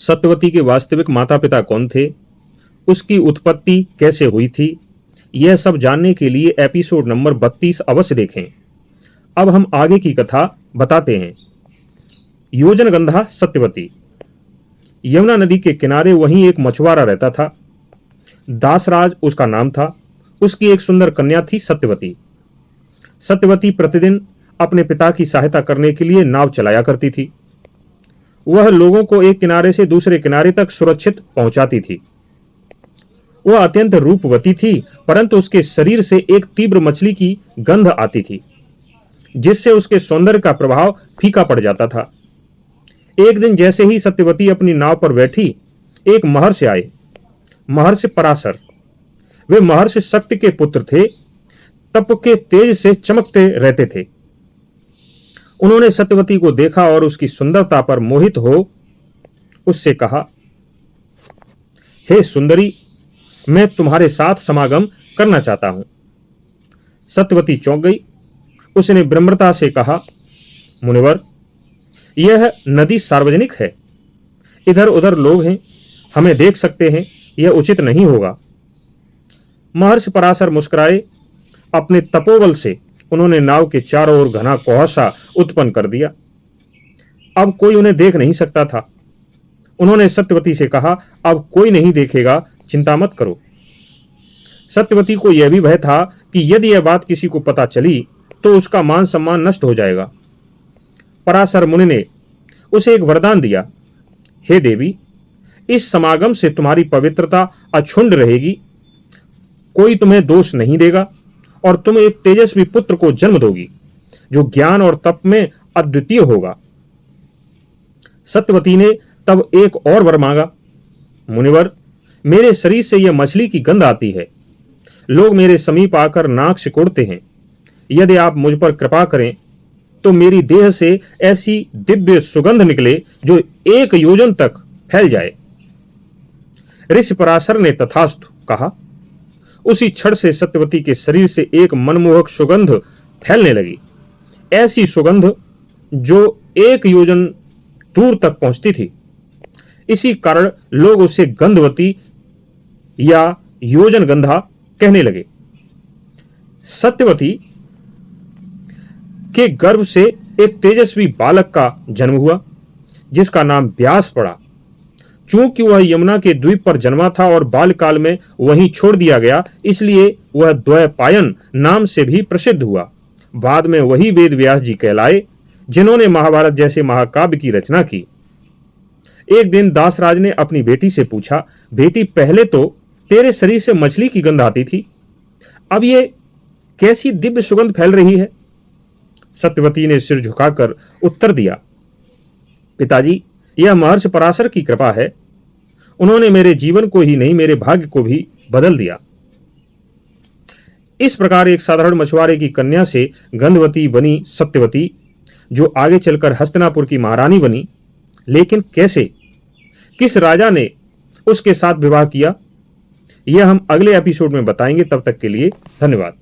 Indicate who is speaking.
Speaker 1: सत्यवती के वास्तविक माता पिता कौन थे, उसकी उत्पत्ति कैसे हुई थी, यह सब जानने के लिए एपिसोड नंबर 32 अवश्य देखें। अब हम आगे की कथा बताते हैं। योजनगंधा सत्यवती। यमुना नदी के किनारे वहीं एक मछुआरा रहता था। दासराज उसका नाम था। उसकी एक सुंदर कन्या थी सत्यवती। सत्यवती प्रतिदिन अपने पिता की सहायता करने के लिए नाव चलाया करती थी। वह लोगों को एक किनारे से दूसरे किनारे तक सुरक्षित पहुंचाती थी। वह अत्यंत रूपवती थी, परंतु उसके शरीर से एक तीव्र मछली की गंध आती थी, जिससे उसके सौंदर्य का प्रभाव फीका पड़ जाता था। एक दिन जैसे ही सत्यवती अपनी नाव पर बैठी, एक महर्षि आए। महर्षि पराशर। वे महर्षि शक्ति के पुत्र थे। तप के तेज से चमकते रहते थे। उन्होंने सत्यवती को देखा और उसकी सुंदरता पर मोहित हो उससे कहा, हे सुंदरी, मैं तुम्हारे साथ समागम करना चाहता हूं। सत्यवती चौंक गई। उसने विनम्रता से कहा, मुनिवर, यह नदी सार्वजनिक है। इधर उधर लोग हैं, हमें देख सकते हैं, यह उचित नहीं होगा। महर्षि पराशर मुस्कुराए। अपने तपोबल से उन्होंने नाव के चारों ओर घना कुहासा उत्पन्न कर दिया। अब कोई उन्हें देख नहीं सकता था। उन्होंने सत्यवती से कहा, अब कोई नहीं देखेगा, चिंता मत करो। सत्यवती को यह भी भय था कि यदि यह बात किसी को पता चली तो उसका मान सम्मान नष्ट हो जाएगा। पराशर मुनि ने उसे एक वरदान दिया, हे देवी, इस समागम से तुम्हारी पवित्रता अक्षुण्ण रहेगी, कोई तुम्हें दोष नहीं देगा और तुम एक तेजस्वी पुत्र को जन्म दोगी, जो ज्ञान और तप में अद्वितीय होगा। सत्यवती ने तब एक और वर मांगा, मुनिवर, मेरे शरीर से यह मछली की गंध आती है। लोग मेरे समीप आकर नाक सिकोड़ते हैं। यदि आप मुझ पर कृपा करें तो मेरी देह से ऐसी दिव्य सुगंध निकले जो 1 योजन तक फैल जाए। ऋषि पराशर ने तथास्तु कहा। उसी क्षण से सत्यवती के शरीर से एक मनमोहक सुगंध फैलने लगी, ऐसी सुगंध जो 1 योजन दूर तक पहुंचती थी। इसी कारण लोग उसे गंधवती या योजनगंधा कहने लगे। सत्यवती के गर्भ से एक तेजस्वी बालक का जन्म हुआ, जिसका नाम व्यास पड़ा। चूंकि वह यमुना के द्वीप पर जन्मा था और बालकाल में वहीं छोड़ दिया गया, इसलिए वह द्वैपायन नाम से भी प्रसिद्ध हुआ। बाद में वही वेद व्यास जी कहलाए, जिन्होंने महाभारत जैसे महाकाव्य की रचना की। एक दिन दासराज ने अपनी बेटी से पूछा, बेटी, पहले तो तेरे शरीर से मछली की गंध आती थी, अब ये कैसी दिव्य सुगंध फैल रही है? सत्यवती ने सिर झुकाकर उत्तर दिया, पिताजी, यह महर्षि पराशर की कृपा है। उन्होंने मेरे जीवन को ही नहीं, मेरे भाग्य को भी बदल दिया। इस प्रकार एक साधारण मछुआरे की कन्या से गंधवती बनी सत्यवती, जो आगे चलकर हस्तिनापुर की महारानी बनी। लेकिन कैसे, किस राजा ने उसके साथ विवाह किया, यह हम अगले एपिसोड में बताएंगे। तब तक के लिए धन्यवाद।